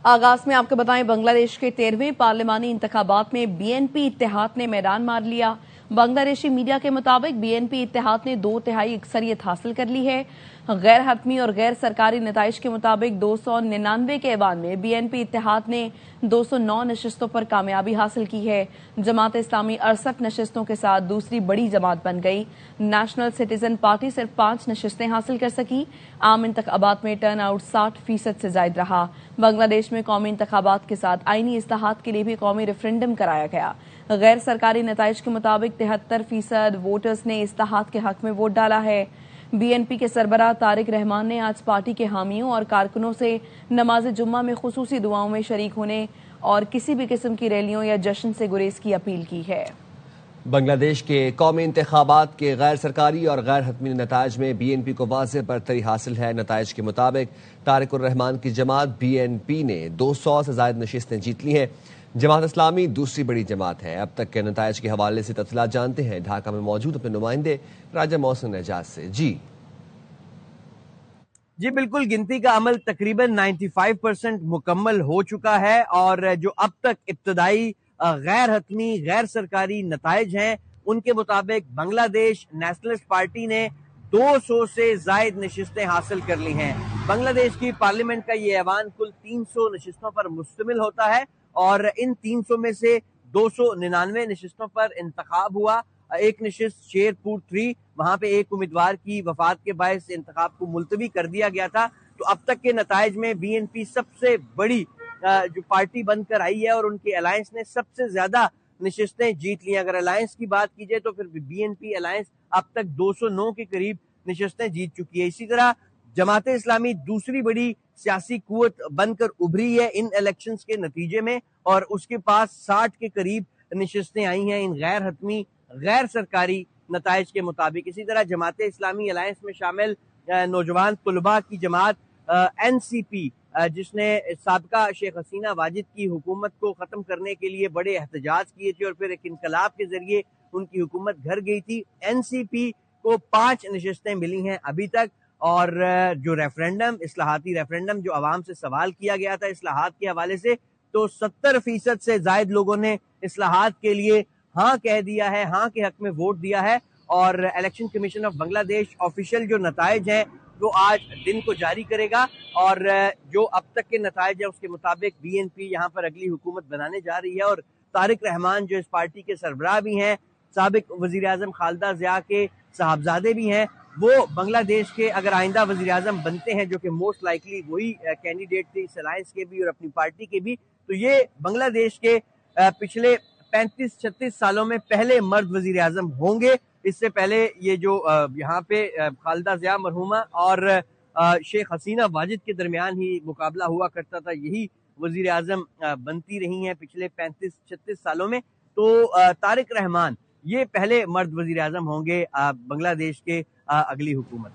आगाज में आपको बताएं, बांग्लादेश के 13वें पार्लिमानी इंतखाबात में बीएनपी इत्तेहाद ने मैदान मार लिया। बांग्लादेशी मीडिया के मुताबिक बीएनपी इत्तेहाद ने 2/3 अक्सरियत हासिल कर ली है। गैर हतमी और गैर सरकारी नताइज के मुताबिक 299 के ऐवान में बीएनपी इत्तेहाद ने 209 नशिस्तों पर कामयाबी हासिल की है। जमात इस्लामी 68 नशिस्तों के साथ दूसरी बड़ी जमात बन गई। नेशनल सिटीजन पार्टी सिर्फ 5 नशिस्तें हासिल कर सकी। आम इंतखाबात में टर्न आउट 60% से ज्यादा रहा। बांग्लादेश में कौमी इंतखाबात के साथ आईनी इस्लाहात के लिए भी कौमी रेफरेंडम कराया गया। गैर सरकारी नताइज के मुताबिक 73% वोटर्स ने इस्लाहात के हक में वोट डाला है। बीएनपी के सरबराह तारिक रहमान ने आज पार्टी के हामियों और कारकुनों से नमाज जुम्मा में खुसूसी दुआओं में शरीक होने और किसी भी किस्म की रैलियों या जश्न से गुरेज की अपील की है। बांग्लादेश के कौमी इंतखाबात के गैर सरकारी और गैर हतमी नताइज में बीएनपी को वाज़ेह बरतरी हासिल है। नताइज के मुताबिक तारिक रहमान की जमात बीएनपी ने 200 से ज्यादा नशिस्तें जीत ली हैं। जमात इस्लामी दूसरी बड़ी जमात है। अब तक के नताइज के हवाले से तफसीलात जानते हैं ढाका में मौजूद अपने नुमाइंदे राजा मोहसिन एजाज से। जी बिल्कुल, गिनती का अमल तकरीबन 95% मुकम्मल हो चुका है और जो अब तक इब्तदाई गैर हतमी गैर सरकारी नताइज हैं उनके मुताबिक बांग्लादेश नेशनलिस्ट पार्टी ने 200 से जायद नशिस्तें हासिल कर ली हैं। बांग्लादेश की पार्लियामेंट का ये ऐवान कुल 300 नशिस्तों पर मुश्तमिल होता है और इन 300 में से 299 नशिस्तों पर इंतखाब हुआ। एक नशिस्त शेरपुर 3, वहां पे एक उम्मीदवार की वफात के बायस इंतखाब को मुलतवी कर दिया गया था। तो अब तक के नताइज में बीएनपी सबसे बड़ी जो पार्टी बनकर आई है और उनके अलायंस ने सबसे ज्यादा नशिस्तें जीत ली। अगर अलायंस की बात की जाए तो फिर बीएनपी अलायंस अब तक 209 के करीब नशिस्तें जीत चुकी है। इसी तरह जमात इस्लामी दूसरी बड़ी सियासी कुव्वत बनकर उभरी है इन इलेक्शंस के नतीजे में और उसके पास 60 के करीब नशिस्तें आई हैं इन गैर हतमी गैर सरकारी नताइज के मुताबिक। इसी तरह जमात इस्लामी अलायंस में शामिल नौजवान तुलबा की जमात एनसीपी, जिसने साबका शेख हसीना वाजिद की हुकूमत को खत्म करने के लिए बड़े एहतजाज किए थे और फिर एक इनकलाब के जरिए उनकी हुकूमत घर गई थी। एनसीपी को 5 नशिस्तें मिली हैं अभी तक और जो रेफरेंडम इस्लाहाती रेफरेंडम जो अवाम से सवाल किया गया था इस्लाहात के हवाले से, तो 70% से जायद लोगों ने इस्लाहात के लिए हाँ कह दिया है, हाँ के हक में वोट दिया है। और election commission of Bangladesh official जो नताइज हैं वो आज दिन को जारी करेगा और जो अब तक के नताइज है उसके मुताबिक बीएनपी यहाँ पर अगली हुकूमत बनाने जा रही है और तारिक रहमान जो इस पार्टी के सरबराह भी हैं, साबिक वजीर आजम खालिदा जिया के साहबजादे भी हैं, वो बांग्लादेश के अगर आइंदा वजीर आजम बनते हैं, जो कि मोस्ट लाइकली वही कैंडिडेट थे इस अलायंस के भी और अपनी पार्टी के भी, तो ये बांग्लादेश के पिछले 35-36 सालों में पहले मर्द वजीर आजम होंगे। इससे पहले ये जो यहाँ पे खालिदा जिया मरहुमा और शेख हसीना वाजिद के दरमियान ही मुकाबला हुआ करता था, यही वजीर आजम बनती रही हैं पिछले 35-36 सालों में। तो तारिक रहमान ये पहले मर्द वजीर आजम होंगे बांग्लादेश के अगली हुकूमत।